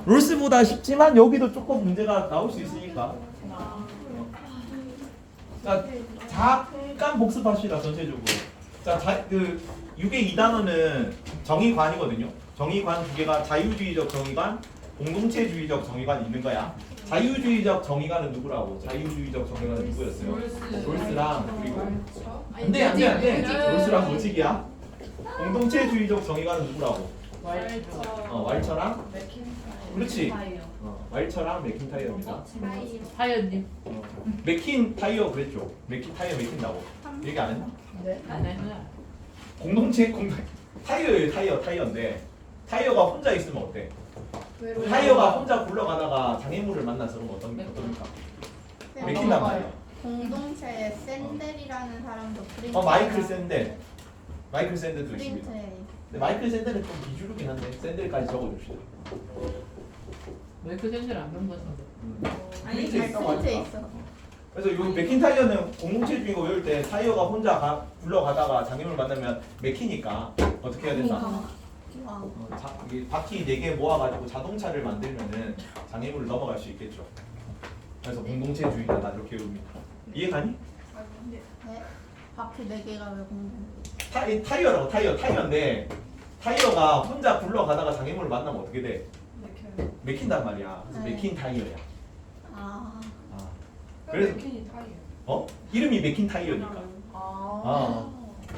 롤스보다 쉽지만 여기도 조금 문제가 나올 수 있으니까. 자, 잠깐 복습합시다 전체적으로. 자, 그 6의 2단원은 정의관이거든요. 정의관 두 개가 자유주의적 정의관, 공동체주의적 정의관이 있는 거야. 자유주의적 정의관은 누구라고? 자유주의적 정의관은 누구였어요? 롤스랑 그리고 안돼 롤스랑 모직이야. 공동체주의적 정의관은 누구라고? 왈처랑 그렇지. 왈처랑 맥킨타이어입니다. 하연님. 맥킨타이어 그랬죠. 맥킨타이어 맥힌다고 얘기 안 했나? 네. 안 했나? 공동체 타이어예요. 타이어인데 타이어가 혼자 있으면 어때? 타이어가 혼자 굴러가다가 장애물을 만나서 그러면 어떻습니까? 맥힌단 말이야. 공동체에 샌델이라는 사람도 프린트. 마이클 샌델. 마이클 샌델도 있습니다. 프린트에 근데 마이클 샌델은 좀 비주류긴 한데 샌델까지 적어줍시다. 왜 그 생각을 안 배운 것 같은데? 아니 프린트에 있다고 프린트에 하니까. 있어. 그래서 요 맥킨타이어는 공동체주의고 이럴 때 타이어가 혼자 굴러가다가 장애물 만나면 맥히니까 어떻게 해야 된다? 와. 이게 바퀴 4개 모아가지고 자동차를 만들면은 장애물을 넘어갈 수 있겠죠. 그래서 공동체주의자다 이렇게 외웁니다. 이해가니? 네. 바퀴 4개가 왜 공동? 타이어라고 타이어인데 타이어가 혼자 굴러가다가 장애물을 만나면 어떻게 돼? 맥힌단 말이야. 그래서 네. 맥힌 타이어야. 아. 그래서 맥킨이 타이어. 이름이 맥힌 타이어니까. 아.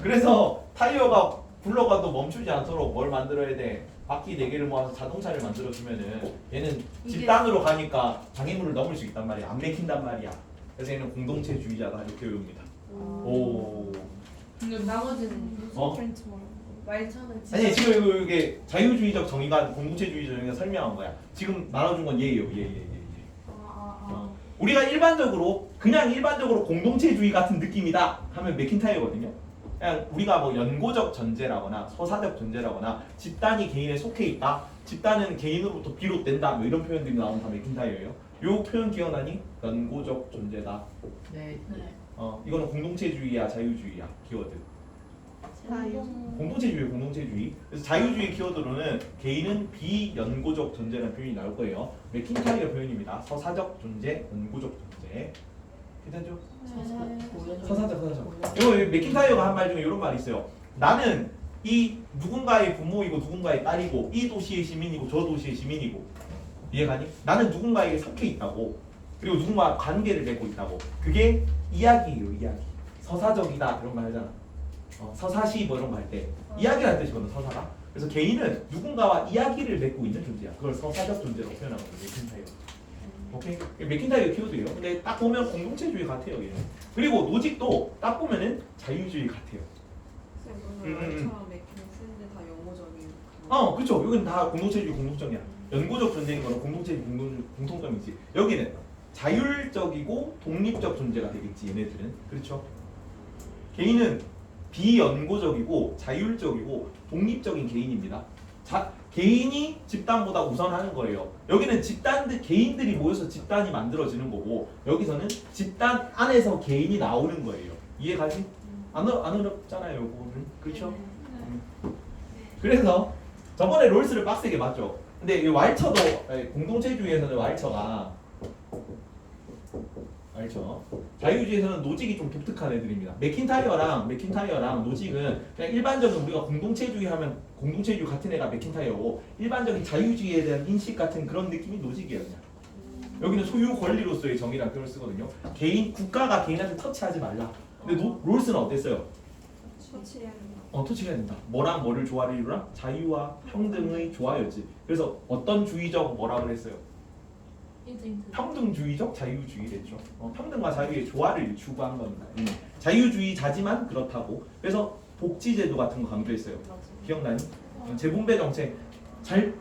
그래서 타이어가 굴러가도 멈추지 않도록 뭘 만들어야 돼? 바퀴 4개를 모아서 자동차를 만들어주면은 얘는 집단으로 가니까 장애물을 넘을 수 있단 말이야. 안 맥힌단 말이야. 그래서 얘는 공동체주의자다 이렇게 외웁니다. 오. 근데 나머지는 어? 프렌치 말처는 아니 지금 이게 자유주의적 정의관, 공동체주의적 정의관 설명한 거야. 지금 나눠준 건 얘예요. 얘. 우리가 그냥 일반적으로 공동체주의 같은 느낌이다 하면 맥킨타이어거든요. 그냥 우리가 뭐 연고적 전제라거나 서사적 전제라거나 집단이 개인에 속해 있다, 집단은 개인으로부터 비롯된다, 뭐 이런 표현들이 나오면 다 맥킨타이어예요. 요 표현 기억나니? 연고적 존재다. 네. 이거는 공동체주의야, 자유주의야 키워드. 공동체주의. 그래서 자유주의 키워드로는 개인은 비연고적 존재라는 표현이 나올 거예요. 맥킨타이어 표현입니다. 서사적 존재, 연고적 존재. 괜찮죠? 서사적. 이거 맥킨타이어가 한 말 중에 이런 말이 있어요. 나는 이 누군가의 부모이고 누군가의 딸이고 이 도시의 시민이고 저 도시의 시민이고. 이해가니? 나는 누군가에게 속해 있다고. 그리고 누군가와 관계를 맺고 있다고. 그게 이야기예요, 이야기. 서사적이다 이런 말 하잖아. 서사시 뭐 이런 거 할 때 이야기라는 뜻이거든, 서사가. 그래서 개인은 누군가와 이야기를 맺고 있는 존재야. 그걸 서사적 존재로 표현하거든요, 맥킨타이어. 오케이? 맥킨타이어 키워드예요. 근데 딱 보면 공동체주의 같아요, 얘는. 그리고 노직도 딱 보면은 자유주의 같아요. 말처럼 맥킨 쓰는데 다 영어적인. 그렇죠. 여기는 다 공동체주의 공통점이야. 연구적 존재인 거는 공동체주의 공통점이지. 여기는 자율적이고 독립적 존재가 되겠지, 얘네들은. 그렇죠? 개인은 비연고적이고 자율적이고 독립적인 개인입니다. 개인이 집단보다 우선하는 거예요. 여기는 개인들이 모여서 집단이 만들어지는 거고, 여기서는 집단 안에서 개인이 나오는 거예요. 이해가지? 안 어렵잖아요, 요거는. 그렇죠? 그래서 저번에 롤스를 빡세게 봤죠. 근데 이 왈처도 공동체주의에서는 왈처 자유주의에서는 노직이 좀 독특한 애들입니다. 맥킨타이어랑 노직은 그냥 일반적인 우리가 공동체주의 하면 공동체주의 같은 애가 맥킨타이어고, 일반적인 자유주의에 대한 인식 같은 그런 느낌이 노직이에요. 그냥. 여기는 소유 권리로서의 정의라는 표현을 쓰거든요. 국가가 개인한테 터치하지 말라. 근데 롤스는 어땠어요? 터치해야 된다. 뭐랑 뭐를 조화를 이루라? 자유와 평등의 조화였지. 그래서 어떤 주의적 뭐라 그랬어요? 평등주의적 자유주의랬죠. 평등과 자유의 조화를 추구한 겁니다. 자유주의자지만 그렇다고. 그래서 복지제도 같은 거 강조했어요. 기억나니? 재분배 정책 잘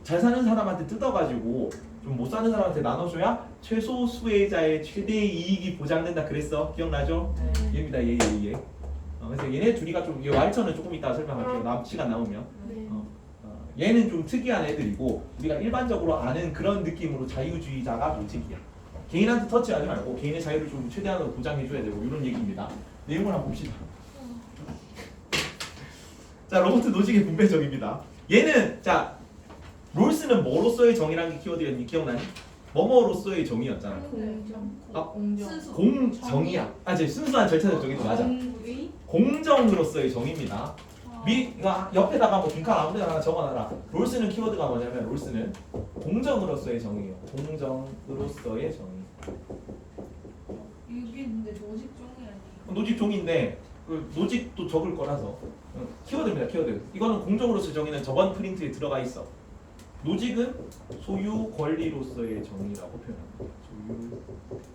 사는 사람한테 뜯어가지고 좀 못 사는 사람한테 나눠줘야 최소 수혜자의 최대 이익이 보장된다 그랬어. 기억나죠? 얘입니다. 얘. 그래서 얘네 둘이가 좀, 왈처는 조금 이따 설명할게요. 시간 나오면. 얘는 좀 특이한 애들이고, 우리가 일반적으로 아는 그런 느낌으로 자유주의자가 노직이야. 개인한테 터치하지 말고 개인의 자유를 좀 최대한으로 보장해줘야 되고, 이런 얘기입니다. 내용을 한번 봅시다. 자, 로버트 노직의 분배적입니다. 얘는 롤스는 뭐로서의 정의라는 게 키워드였니? 기억나니? 뭐뭐로서의 정의였잖아. 공정. 아, 공정. 순수. 공정이야. 아, 이제 순수한 절차적 정의도 맞아. 공의. 공정으로서의 정의입니다. 이거 옆에다가 뭐 빈칸 아무데나 하나 적어놔라. 롤스는 키워드가 뭐냐면 롤스는 공정으로서의 정의예요. 공정으로서의 정의. 이게 근데 조직종이 아니에요. 노직 종인데 그 노직도 적을 거라서 키워드입니다. 키워드. 이거는 공정으로서의 정의는 저번 프린트에 들어가 있어. 노직은 소유 권리로서의 정의라고 표현합니다. 소유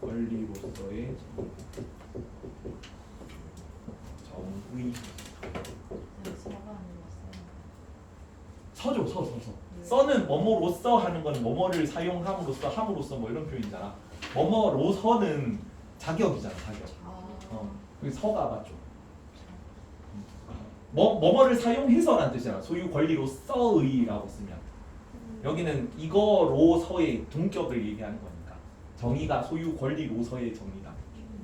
권리로서의 정의. 서가 아니었어요. 서죠, 서. 써는 뭐뭐로써 하는 건 뭐뭐를 사용함으로써 함으로써 뭐 이런 표현이잖아. 뭐뭐로서는 자격이잖아, 자격. 그 서가 맞죠. 뭐뭐를 사용해서라는 뜻이잖아. 소유 권리로서의라고 쓰면 여기는 이거로서의 동격을 얘기하는 거니까 정의가 소유 권리로서의 정의다.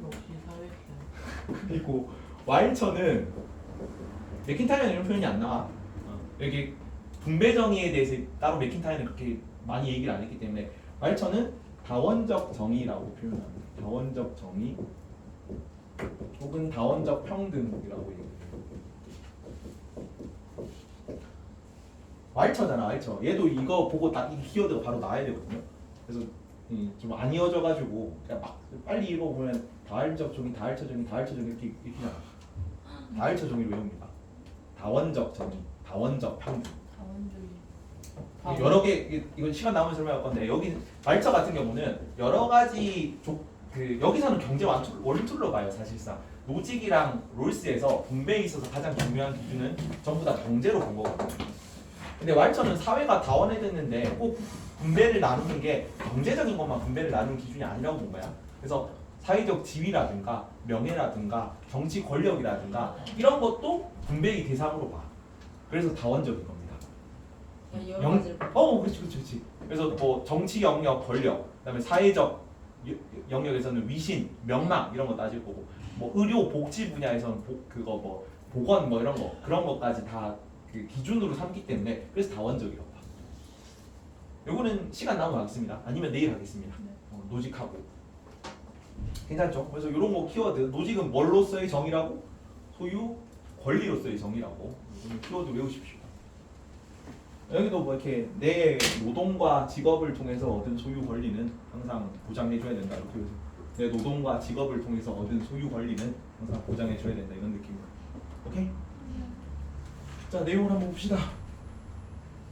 역시 사회생. 그리고 와일처는 맥킨타이어는 이런 표현이 안 나와. 여기 분배 정의에 대해서 따로 맥킨타이어는 그렇게 많이 얘기를 안 했기 때문에 와일처는 다원적 정의라고 표현합니다. 다원적 정의 혹은 다원적 평등이라고 얘기해요. 와일처잖아, 와일처. 얘도 이거 보고 딱 이 키워드가 바로 나와야 되거든요. 그래서 좀 안 이어져가지고 그냥 막 빨리 읽어보면 다활적 정의, 다활처 정의, 다활처 정의 이렇게 읽히잖아. 다활처 정의를 외웁니다. 다원적 정의, 다원적 평등. 자원주의. 여러 개 이건 시간 남으면 설명할 건데 여기 말처 같은 경우는 여러 가지 여기서는 경제 원툴로 가요. 사실상 노직이랑 롤스에서 분배에 있어서 가장 중요한 기준은 전부 다 경제로 본 거거든요. 근데 왈처는 사회가 다원화됐는데 꼭 분배를 나누는 게 경제적인 것만 분배를 나누는 기준이 아니라고 본 거야. 그래서 사회적 지위라든가 명예라든가 정치 권력이라든가 이런 것도 분배의 대상으로 봐. 그래서 다원적인 겁니다. 여러 가지를 그렇지. 그래서 뭐 정치 영역, 권력, 그다음에 사회적 영역에서는 위신, 명망 이런 거 따질 거고, 뭐 의료, 복지 분야에서는 그거 뭐 보건 뭐 이런 거 그런 것까지 다 그 기준으로 삼기 때문에 그래서 다원적이라고 봐. 요거는 시간 나오면 하겠습니다. 아니면 내일 하겠습니다. 노직하고 괜찮죠? 그래서 이런 거 키워드 노직은 뭘로서의 정의라고? 소유 권리로서의 정의라고 키워드 외우십시오. 여기도 뭐 이렇게 내 노동과 직업을 통해서 얻은 소유 권리는 항상 보장해줘야 된다 이렇게 해서 내 노동과 직업을 통해서 얻은 소유 권리는 항상 보장해줘야 된다 이런 느낌으로. 오케이? 자 내용을 한번 봅시다.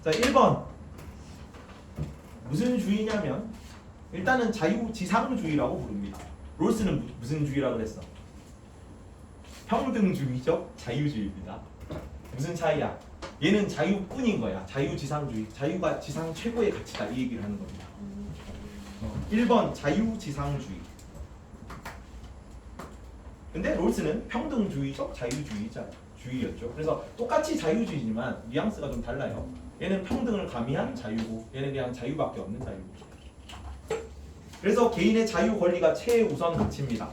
자 1번 무슨 주의냐면 일단은 자유지상주의라고 부릅니다. 롤스는 무슨 주의라고 그랬어? 평등주의적 자유주의입니다. 무슨 차이야? 얘는 자유뿐인 거야. 자유지상주의. 자유가 지상 최고의 가치다 이 얘기를 하는 겁니다. 1번 자유지상주의. 근데 롤스는 평등주의적 자유주의였죠. 그래서 똑같이 자유주의지만 뉘앙스가 좀 달라요. 얘는 평등을 가미한 자유고 얘는 그냥 자유밖에 없는 자유고. 그래서 개인의 자유 권리가 최우선 가치입니다.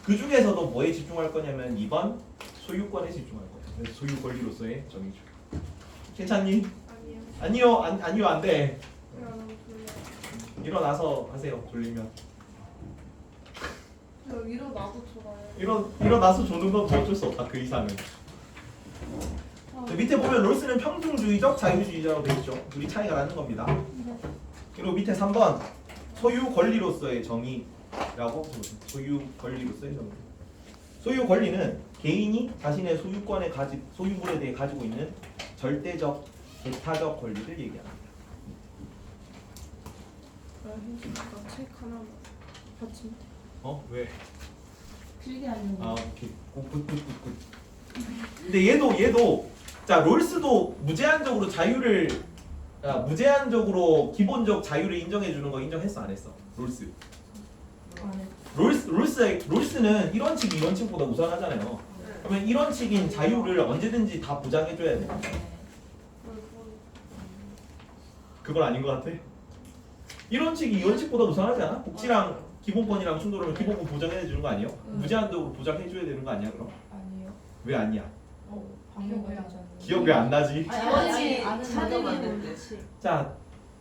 그 중에서도 뭐에 집중할 거냐면 2번 소유권에 집중할 거예요. 그래서 소유 권리로서의 정의주. 괜찮니? 아니요. 아니요 안 돼. 제가 너무 졸려요. 일어나서 하세요. 졸리면. 저 일어나도 졸아요. 일어나서 조는 건 뭐 어쩔 수 없다. 그 이상은. 밑에 보면 롤스는 평등주의적 자유주의자로 되어 있죠. 둘이 차이가 나는 겁니다. 그리고 밑에 3번 소유 권리로서의 정의라고 소유 권리로서의 정의. 소유 권리는 개인이 자신의 소유물에 대해 가지고 있는 절대적, 배타적 권리를 얘기합니다. 책 하나만 받침. 왜? 길게 하는 거. 오케이. 굿. 근데 얘도 자 롤스도 무제한적으로 기본적 자유를 인정해 주는 거 인정했어 안 했어? 롤스. 롤스는 1원칙이 2원칙보다 우선하잖아요. 그러면 1원칙인 자유를 언제든지 다 보장해 줘야 돼. 그건 아닌 것 같아. 1원칙이 2원칙보다 우선하지 않아? 복지랑 기본권이랑 충돌하면 기본권 보장해 주는 거 아니에요? 무제한적으로 보장해 줘야 되는 거 아니야 그럼? 아니요. 왜 아니야? 방금 기억이 안 나요. 기억 왜 안 나지? 아니 아는 자격이 자격이 원칙. 자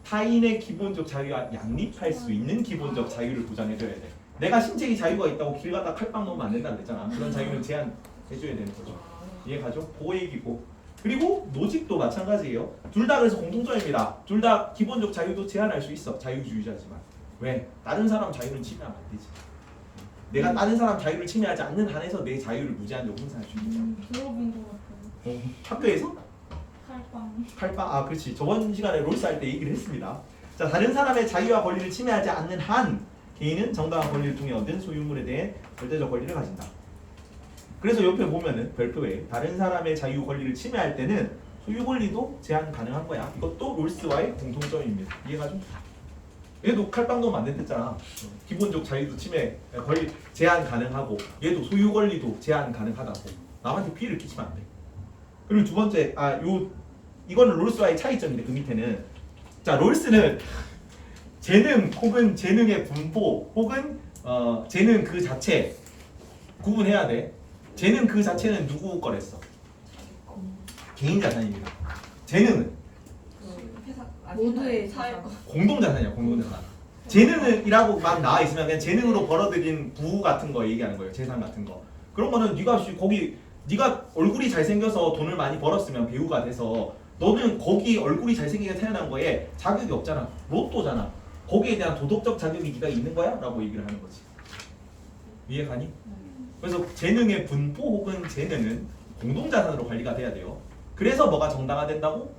타인의 기본적 자유와 양립할 수 있는 기본적 자유를 보장해줘야 돼. 내가 신체의 자유가 있다고 길 가다 칼빵 넣으면 안 된다 그랬잖아. 그런 자유는 제한해줘야 되는 거죠. 이해가죠? 그거 얘기고. 그리고 노직도 마찬가지예요. 둘 다 그래서 공통점입니다. 둘 다 기본적 자유도 제한할 수 있어. 자유주의자지만. 왜? 다른 사람 자유는 침해하면 안 되지. 내가 다른 사람 자유를 침해하지 않는 한에서 내 자유를 무제한적으로 행사할 수 있는 거야. 들어본 것 같아요. 학교에서? 칼빵. 칼빵. 아 그렇지. 저번 시간에 롤스 할 때 얘기를 했습니다. 자, 다른 사람의 자유와 권리를 침해하지 않는 한 개인은 정당한 권리를 통해 얻은 소유물에 대해 절대적 권리를 가진다. 그래서 옆에 보면은 별표에 다른 사람의 자유 권리를 침해할 때는 소유 권리도 제한 가능한 거야. 이것도 롤스와의 공통점입니다. 이해가죠? 얘도 칼빵 넣으면 안 된댔잖아. 기본적 자유도 침해 권리 제한 가능하고 얘도 소유 권리도 제한 가능하다고. 남한테 피해를 끼치면 안 돼. 그리고 두 번째 이거는 롤스와의 차이점인데 그 밑에는 자 롤스는 재능 혹은 재능의 분포 혹은 재능 그 자체 구분해야 돼. 재능 그 자체는 누구 거랬어? 개인 자산입니다. 재능은 모두의 자유. 공동 자산이야. 공동 자산. 재능이라고 막 나와 있으면 그냥 재능으로 벌어들인 부후 같은 거 얘기하는 거예요. 재산 같은 거. 그런 거는 네가 얼굴이 잘생겨서 돈을 많이 벌었으면 배우가 돼서 너는 거기 얼굴이 잘생기게 태어난 거에 자격이 없잖아. 로또잖아. 거기에 대한 도덕적 자격이 네가 있는 거야? 라고 얘기를 하는 거지. 이해가니? 그래서 재능의 분포 혹은 재능은 공동자산으로 관리가 돼야 돼요. 그래서 뭐가 정당화된다고?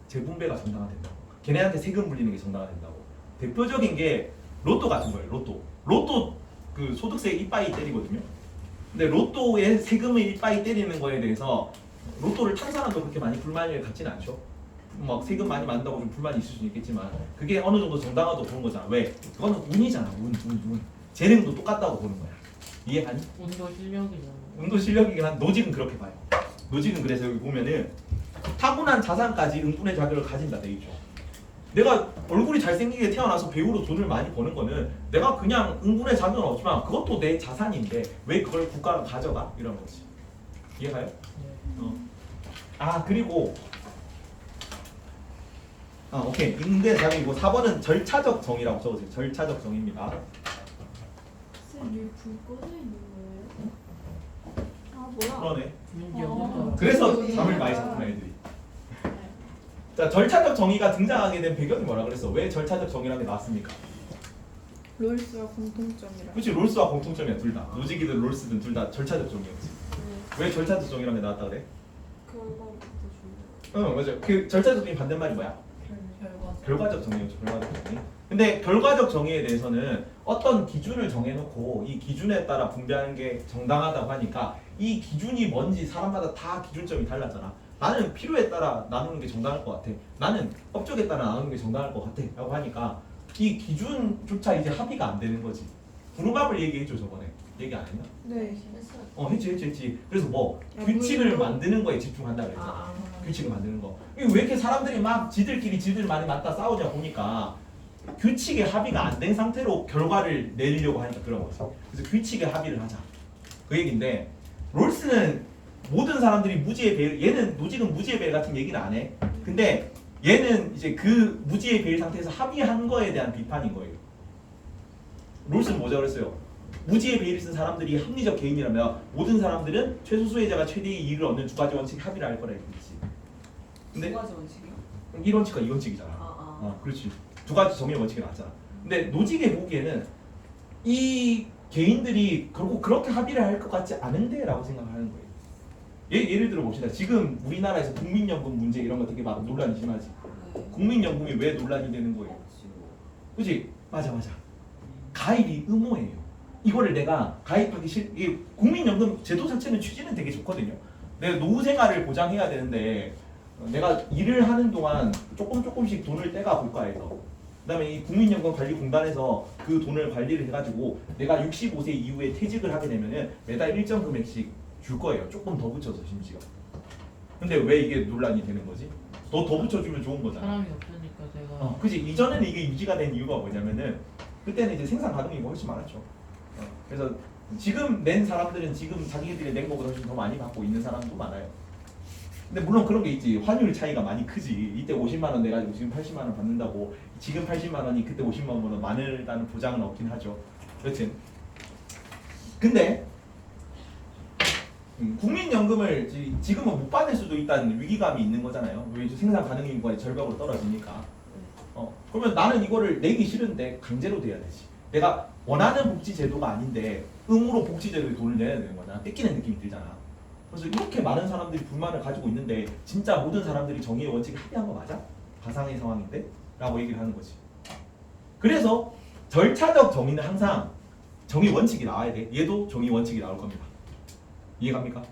재분배가 정당화된다고. 걔네한테 세금 물리는 게 정당화된다고. 대표적인 게 로또 같은 거예요. 로또 그 소득세 이빠이 때리거든요. 근데 로또에 세금을 이빠이 때리는 거에 대해서 로또를 탄 사람도 그렇게 많이 불만을 갖지는 않죠. 막 세금 많이 받는다고 좀 불만이 있을 수는 있겠지만 그게 어느 정도 정당화도 보는 거잖아. 왜? 그거는 운이잖아. 운. 재능도 똑같다고 보는 거야. 이해하니? 운도 실력이잖아. 운도 실력이긴 한 노직은 그렇게 봐요. 노직은 그래서 여기 보면은 타고난 자산까지 응분의 자격을 가진다 돼 있죠. 내가 얼굴이 잘생기게 태어나서 배우로 돈을 많이 버는 거는 내가 그냥 응분의 자격은 없지만 그것도 내 자산인데 왜 그걸 국가가 가져가? 이런 거지. 이해가요? 그리고 오케이. 응분의 자격이고 4번은 절차적 정의라고 적으세요. 절차적 정의입니다. 쌤, 불 꺼져 있는 거예요? 아 뭐야? 그러네. 문제 없어. 그래서 잠을 많이 잤구나 애들이. 자, 절차적 정의가 등장하게 된 배경이 뭐라 그랬어? 왜 절차적 정의라는 게 나왔습니까? 롤스와 공통점이라. 그렇지, 롤스와 공통점이야 둘 다. 노직이든 롤스든 둘 다 절차적 정의였지. 왜 절차적 정의라는 게 나왔다 그래? 결과부터 준다. 맞아. 그 절차적 정의 반대말이 뭐야? 결과적 정의였죠. 결과적 정의. 근데 결과적 정의에 대해서는 어떤 기준을 정해놓고 이 기준에 따라 분배하는 게 정당하다고 하니까 이 기준이 뭔지 사람마다 다 기준점이 달랐잖아. 나는 필요에 따라 나누는 게 정당할 것 같아. 나는 업적에 따라 나누는 게 정당할 것 같아. 라고 하니까 이 기준조차 이제 합의가 안 되는 거지. 부루마블 얘기했죠 저번에. 얘기 안 했나? 네. 했지. 그래서 야, 규칙을 물론- 만드는 거에 집중한다 그랬잖아. 규칙을 만드는 거. 이게 왜 이렇게 사람들이 막 지들 많이 맞다 싸우자 보니까 규칙에 합의가 안 된 상태로 결과를 내리려고 하니까 그런 거지. 그래서 규칙에 합의를 하자. 그 얘기인데 롤스는 모든 사람들이 무지의 배일, 얘는 노직은 무지의 배일 같은 얘기는 안 해. 근데 얘는 이제 그 무지의 배일 상태에서 합의한 거에 대한 비판인 거예요. 롤스는 뭐죠 그랬어요? 무지의 배일을 쓴 사람들이 합리적 개인이라면 모든 사람들은 최소 수혜자가 최대의 이익을 얻는 두 가지 원칙 합의를 할 거라 했지. 근데 두 가지 원칙이요? 이 원칙과 이 원칙이잖아. 그렇지. 두 가지 정의 원칙이 나왔잖아. 근데 노직의 보기에는 이 개인들이 결국 그렇게 합의를 할 것 같지 않은데라고 생각하는 거예요. 예를 들어 봅시다. 지금 우리나라에서 국민연금 문제 이런 거 되게 막 논란이 심하지. 네. 국민연금이 왜 논란이 되는 거예요? 그렇지? 맞아. 가입이 의무예요. 이거를 내가 가입하기 이게 국민연금 제도 자체는 취지는 되게 좋거든요. 내가 노후 생활을 보장해야 되는데 내가 일을 하는 동안 조금씩 돈을 떼가 볼까 해서 그다음에 이 국민연금관리공단에서 그 돈을 관리를 해가지고 내가 65세 이후에 퇴직을 하게 되면은 매달 일정 금액씩 줄 거예요. 조금 더 붙여서 심지어. 근데 왜 이게 논란이 되는 거지? 더 붙여주면 좋은 거잖아. 사람이 없으니까 제가. 그지. 이전에는 이게 유지가 된 이유가 뭐냐면은 그때는 이제 생산 가동이 훨씬 많았죠. 그래서 지금 낸 사람들은 지금 자기들이 낸 거보다 훨씬 더 많이 받고 있는 사람도 많아요. 근데 물론 그런 게 있지. 환율 차이가 많이 크지. 이때 50만 원 내가지고 지금 80만 원 받는다고 지금 80만 원이 그때 50만 원보다 많다는 보장은 없긴 하죠. 여튼 근데 국민연금을 지금은 못 받을 수도 있다는 위기감이 있는 거잖아요. 왜 생산 가능 인구가 절벽으로 떨어지니까. 그러면 나는 이거를 내기 싫은데 강제로 돼야 되지. 내가 원하는 복지 제도가 아닌데 의무로 복지 제도에 돈을 내야 되는 거잖아. 뺏기는 느낌이 들잖아. 그래서 이렇게 많은 사람들이 불만을 가지고 있는데 진짜 모든 사람들이 정의의 원칙에 합의한 거 맞아? 가상의 상황인데? 라고 얘기를 하는 거지. 그래서 절차적 정의는 항상 정의 원칙이 나와야 돼. 얘도 정의 원칙이 나올 겁니다. 이해갑니까?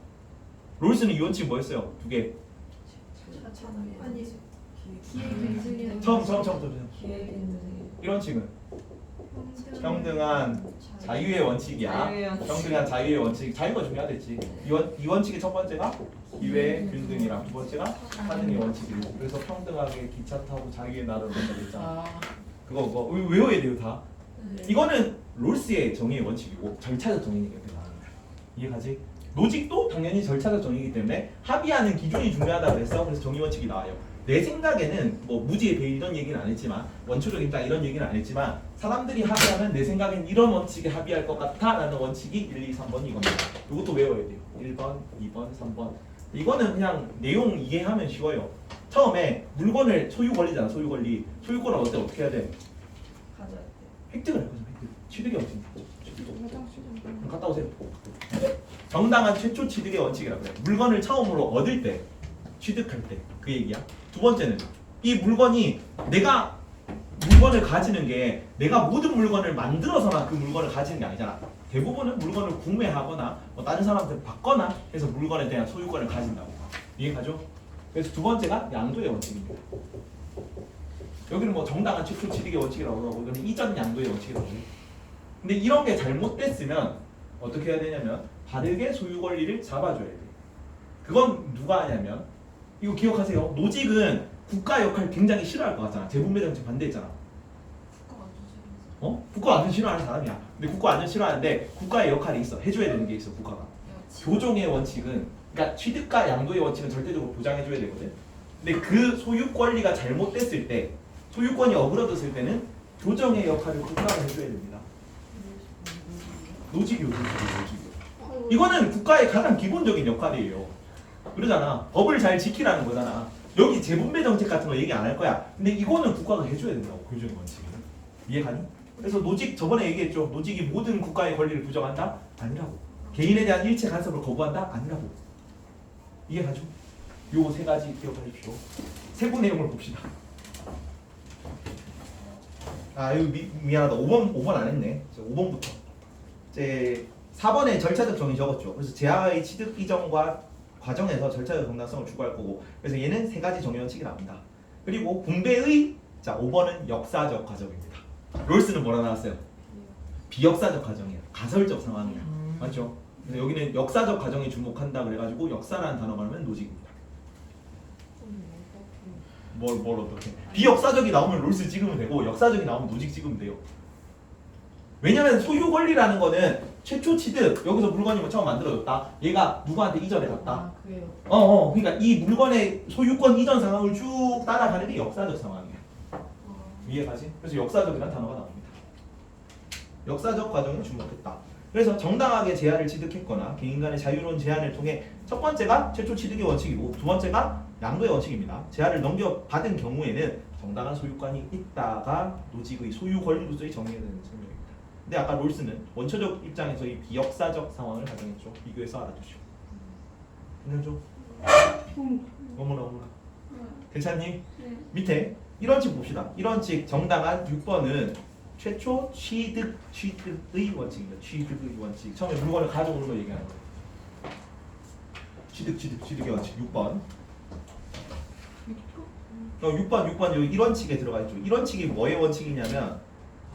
롤스는 이 원칙 뭐였어요? 두 개. 아니 기획 처음. 기획인들이 이 원칙은 평등한 자유의 원칙이야. 자유의 원칙. 평등한 자유의 원칙. 자유가 중요하겠지. 이 원칙의 첫 번째가 기회 균등이랑 두 번째가 하느님의 원칙이고. 그래서 평등하게 기차 타고 자유의 나라로 간다고 했잖아. 아, 그거 외워야 돼요 다. 네. 이거는 롤스의 정의의 원칙이고 절차적 정의니까 이렇게 나옵니다. 이해가지? 노직도 당연히 절차적 정의이기 때문에 합의하는 기준이 중요하다고 했어. 그래서 정의 원칙이 나와요. 내 생각에는 뭐 무지의 배이 이런 얘기는 안 했지만 원초적 입장 이런 얘기는 안 했지만 사람들이 합의하면 내 생각엔 이런 원칙에 합의할 것 같아 라는 원칙이 1, 2, 3번이 이겁니다. 이것도 외워야 돼요. 1번, 2번, 3번. 이거는 그냥 내용 이해하면 쉬워요. 처음에 물건을 소유 권리잖아. 소유 권리. 소유권을 어떻게 해야 돼? 가져야 돼. 획득을 할 거죠. 획득. 취득의 원칙. 화장실 좀 갔다 오세요. 정당한 최초 취득의 원칙이라고 해요. 물건을 처음으로 얻을 때, 취득할 때 그 얘기야. 두 번째는 이 물건이 내가 물건을 가지는 게 내가 모든 물건을 만들어서만 그 물건을 가지는 게 아니잖아. 대부분은 물건을 구매하거나 뭐 다른 사람한테 받거나 해서 물건에 대한 소유권을 가진다고. 이해가죠? 그래서 두 번째가 양도의 원칙입니다. 여기는 뭐 정당한 최초 취득의 원칙이라고 하고 이거는 이전 양도의 원칙이라고 해요. 근데 이런 게 잘못됐으면 어떻게 해야 되냐면 바르게 소유 권리를 잡아줘야 돼. 그건 누가 하냐면 이거 기억하세요. 노직은 국가 역할 굉장히 싫어할 것 같잖아. 재분배 정책 반대했잖아. 국가 완전 싫어하는 사람이야. 근데 국가 완전 싫어하는데 국가의 역할이 있어. 해줘야 되는 게 있어. 국가가. 교종의 원칙은 그러니까 취득과 양도의 원칙은 절대적으로 보장해줘야 되거든. 근데 그 소유 권리가 잘못됐을 때 소유권이 어그러졌을 때는 교정의 역할을 국가가 해줘야 됩니다. 노직이요. 이거는 국가의 가장 기본적인 역할이에요. 그러잖아. 법을 잘 지키라는 거잖아. 여기 재분배 정책 같은 거 얘기 안 할 거야. 근데 이거는 국가가 해줘야 된다고. 교정의 원칙은. 이해가니? 그래서 노직 저번에 얘기했죠. 노직이 모든 국가의 권리를 부정한다? 아니라고. 개인에 대한 일체 간섭을 거부한다? 아니라고. 이해가죠? 요 세 가지 기억하십시오. 세부 내용을 봅시다. 아 이거 미안하다. 5번 안 했네. 5번부터. 이제 4번에 절차적 정의 적었죠. 그래서 재화의 취득 이전과 과정에서 절차적 정당성을 추구할 거고, 그래서 얘는 세 가지 정의 원칙이 나옵니다. 그리고 분배의 5번은 역사적 과정입니다. 롤스는 뭐라 나왔어요? 비역사적 과정이야. 가설적 상황이야. 맞죠? 그래서 여기는 역사적 과정에 주목한다 그래가지고 역사라는 단어가 나오면 노직입니다. 뭘 어떻게? 비역사적이 나오면 롤스 찍으면 되고 역사적이 나오면 노직 찍으면 돼요. 왜냐면 소유 권리라는 거는 최초 취득, 여기서 물건이 뭐 처음 만들어졌다. 얘가 누구한테 이전해 갔다. 아, 그래요. 그러니까 이 물건의 소유권 이전 상황을 쭉 따라가는 게 역사적 상황이야. 이해가지? 그래서 역사적이라는 단어가 나옵니다. 역사적 과정에 주목했다. 그래서 정당하게 재화를 취득했거나 개인 간의 자유로운 제한을 통해 첫 번째가 최초 취득의 원칙이고 두 번째가 양도의 원칙입니다. 재화를 넘겨받은 경우에는 정당한 소유권이 있다가 노직의 소유 권리로서의 정의가 되는 설명입니다. 근데 아까 롤스는 원초적 입장에서 이 비역사적 상황을 가정했죠. 비교해서 알아두시오. 괜찮죠? 어머나. 괜찮니? 네. 밑에 1원칙 봅시다. 1원칙 정당한 6번은 최초 취득의 원칙입니다. 취득의 원칙. 처음에 물건을 가져오는 거 얘기하는 거예요. 취득의 원칙 6번. 6번 여기 1원칙에 들어가 있죠. 1원칙이 뭐의 원칙이냐면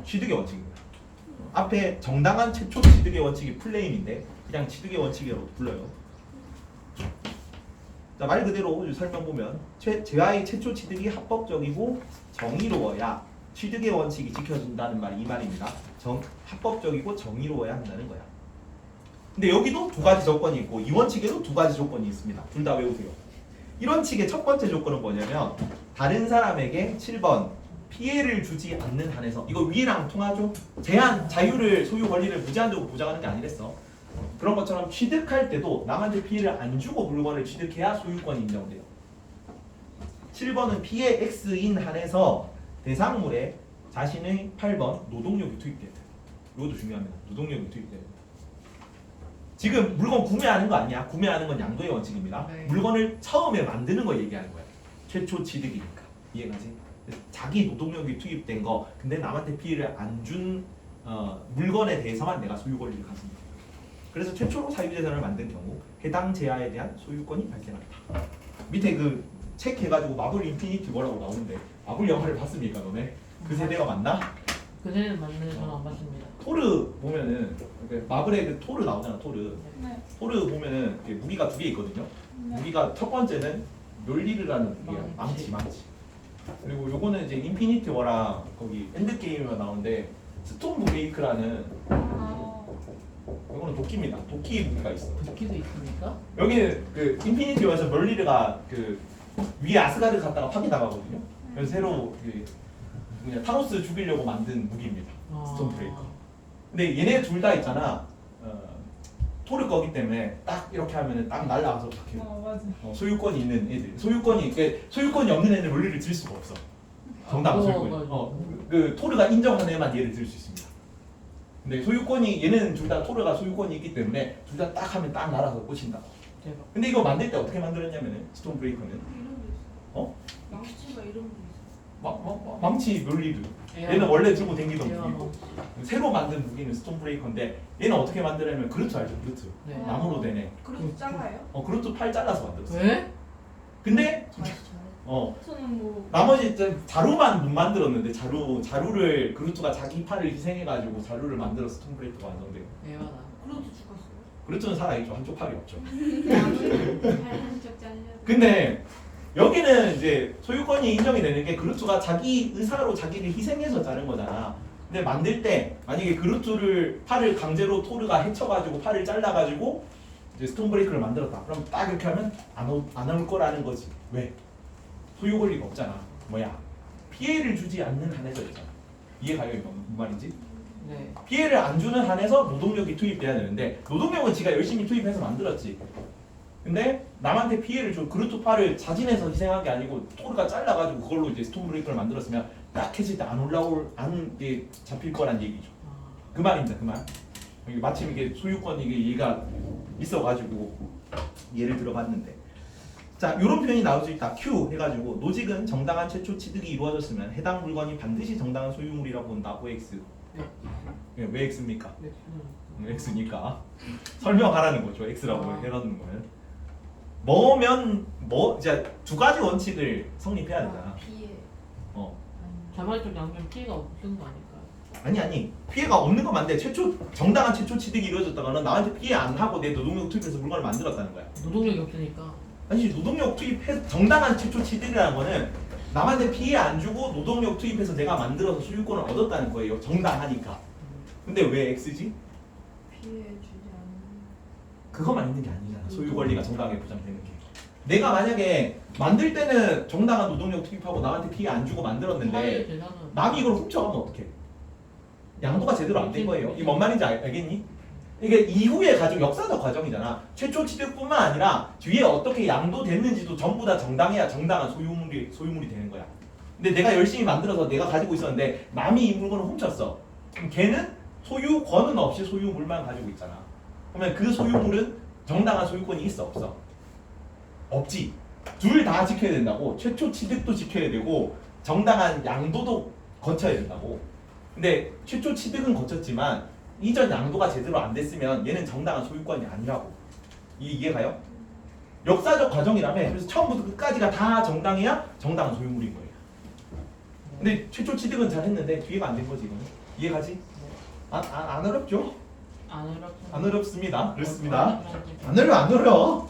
취득의 원칙입니다. 앞에 정당한 최초 취득의 원칙이 플레임인데 그냥 취득의 원칙이라고 불러요. 자, 말 그대로 설명 보면 재화의 최초 취득이 합법적이고 정의로워야 취득의 원칙이 지켜진다는 말이 이 말입니다. 합법적이고 정의로워야 한다는 거야. 근데 여기도 두 가지 조건이 있고 이 원칙에도 두 가지 조건이 있습니다. 둘 다 외우세요. 이런 식의 첫 번째 조건은 뭐냐면 다른 사람에게 7번 피해를 주지 않는 한에서 이거 위랑 통하죠? 제한, 자유를, 소유 권리를 무제한적으로 보장하는 게 아니랬어. 그런 것처럼 취득할 때도 남한테 피해를 안 주고 물건을 취득해야 소유권이 인정돼요. 7번은 피해 X인 한에서 대상물에 자신의 8번 노동력이 투입돼요. 이것도 중요합니다. 노동력이 투입돼요. 지금 물건 구매하는 거 아니야? 구매하는 건 양도의 원칙입니다. 네. 물건을 처음에 만드는 거 얘기하는 거야. 최초 취득이니까. 이해가지? 자기 노동력이 투입된 거, 근데 남한테 피해를 안 준 물건에 대해서만 내가 소유 권리를 가집니다. 그래서 최초로 사유재산을 만든 경우 해당 재화에 대한 소유권이 발생한다. 밑에 그 책 해가지고 마블 인피니티 뭐라고 나오는데 마블 영화를 봤습니까, 너네? 그 세대가 맞나? 그새는 맞는 저는 안 봤습니다. 토르 보면은 마블의 그 토르 나오잖아, 토르. 네. 토르 보면은 이렇게 무기가 두 개 있거든요. 네. 무기가 첫 번째는 멸리르라는 무기야. 망치. 망치. 그리고 요거는 이제 인피니티 워랑 거기 엔드 게임에 나오는데 스톰 브레이크라는 요거는 도끼입니다. 도끼 무기가 있어. 도끼도 있습니까? 여기는 그 인피니티 워에서 멸리르가 그 위에 아스가드 갔다가 파괴 당하거든요. 그래서 새로 그 뭐냐 타노스 죽이려고 만든 무기입니다. 스톰 브레이커. 근데 얘네 둘 다 있잖아. 토르 거기 때문에 딱 이렇게 하면은 딱 날라가서 박혀. 맞아. 소유권이 있는 애들. 소유권이 없는 애는 원리를 들 수가 없어. 정당 소유권. 그 토르가 인정한 애만 얘를 들 수 있습니다. 근데 소유권이 얘는 둘 다 토르가 소유권이 있기 때문에 둘 다 딱 하면 딱 날아서 꽂힌다. 대박. 근데 이거 만들 때 어떻게 만들었냐면은 스톰 브레이커는 이름도 있어. 어? 망치가 이름도 있어. 망치 멸리드. 얘는 원래 들고 다니던 에어 무기고 망치. 새로 만든 무기는 스톰 브레이커인데 얘는 어떻게 만드냐면 그루트 알죠? 그루트. 네. 나무로 되네. 그릇 작아요? 그루트 팔 잘라서 만들었어. 왜? 근데 저는 뭐 나머지 이제 자루만 못 만들었는데 자루를 그루트가 자기 팔을 희생해가지고 자루를 만들어서 스톰 브레이커가 완성돼요. 대박아. 그릇도 죽었어요. 그루트는 살아있죠. 한쪽 팔이 없죠. 한쪽 잘려. 근데 여기는 이제 소유권이 인정이 되는 게 그루트가 자기 의사로 자기를 희생해서 자른 거잖아. 근데 만들 때 만약에 그루트를 팔을 강제로 토르가 해쳐가지고 팔을 잘라가지고 이제 스톤 브레이크를 만들었다. 그럼 딱 이렇게 하면 안 올 거라는 거지. 왜? 소유 권리가 없잖아. 뭐야? 피해를 주지 않는 한에서 있잖아. 이해가요 이거 무슨 말인지? 네. 피해를 안 주는 한에서 노동력이 투입돼야 되는데 노동력은 지가 열심히 투입해서 만들었지. 근데 남한테 피해를 줘 그루트 팔을 자진해서 희생한 게 아니고 토르가 잘라가지고 그걸로 이제 스톤 브레이커를 만들었으면 딱 했을 때 안 이게 잡힐 거란 얘기죠. 그 말입니다. 그 말. 여기 마침 이게 소유권 이게 얘가 있어가지고 예를 들어봤는데 자 이런 표현이 나올 수 있다. Q 해가지고 노직은 정당한 최초 취득이 이루어졌으면 해당 물건이 반드시 정당한 소유물이라고 본다. OX. 네, 왜 X입니까? X니까 설명하라는 거죠. X라고 해놓는 거는 뭐면 뭐 이제 두 가지 원칙을 성립해야 되잖아. 비에. 자발적 양면 피해가 없는 거 아닐까요? 아니 피해가 없는 건 맞는데 정당한 최초 취득이 이루어졌다가는 나한테 피해 안 하고 내 노동력 투입해서 물건을 만들었다는 거야. 노동력이 없으니까. 아니 노동력 투입해서 정당한 최초 취득이라는 거는 남한테 피해 안 주고 노동력 투입해서 내가 만들어서 소유권을 얻었다는 거예요. 정당하니까. 근데 왜 X지? 비에 주지 않는. 그것만 있는 게 아니잖아. 소유 권리가 정당하게 보장되는 게. 내가 만약에 만들 때는 정당한 노동력 투입하고 남한테 피해 안 주고 만들었는데 사회 재산은 남이 이걸 훔쳐가면 어떡해? 양도가 제대로 안 된 거예요. 이게 뭔 말인지 알겠니? 이게 이후에 역사적 과정이잖아. 최초 취득뿐만 아니라 뒤에 어떻게 양도됐는지도 전부 다 정당해야 정당한 소유물이 되는 거야. 근데 내가 열심히 만들어서 내가 가지고 있었는데 남이 이 물건을 훔쳤어. 그럼 걔는 소유권은 없이 소유물만 가지고 있잖아. 그러면 그 소유물은 정당한 소유권이 있어 없어? 없지. 둘 다 지켜야 된다고. 최초 취득도 지켜야 되고 정당한 양도도 거쳐야 된다고. 근데 최초 취득은 거쳤지만 이전 양도가 제대로 안 됐으면 얘는 정당한 소유권이 아니라고. 이해가요? 역사적 과정이라며. 그래서 처음부터 끝까지가 다 정당해야 정당한 소유물인 거예요. 근데 최초 취득은 잘했는데 뒤에가 안 된 거지 이거는. 이해가지? 안 어렵죠? 안 어렵습니다. 그렇습니다. 안 어려.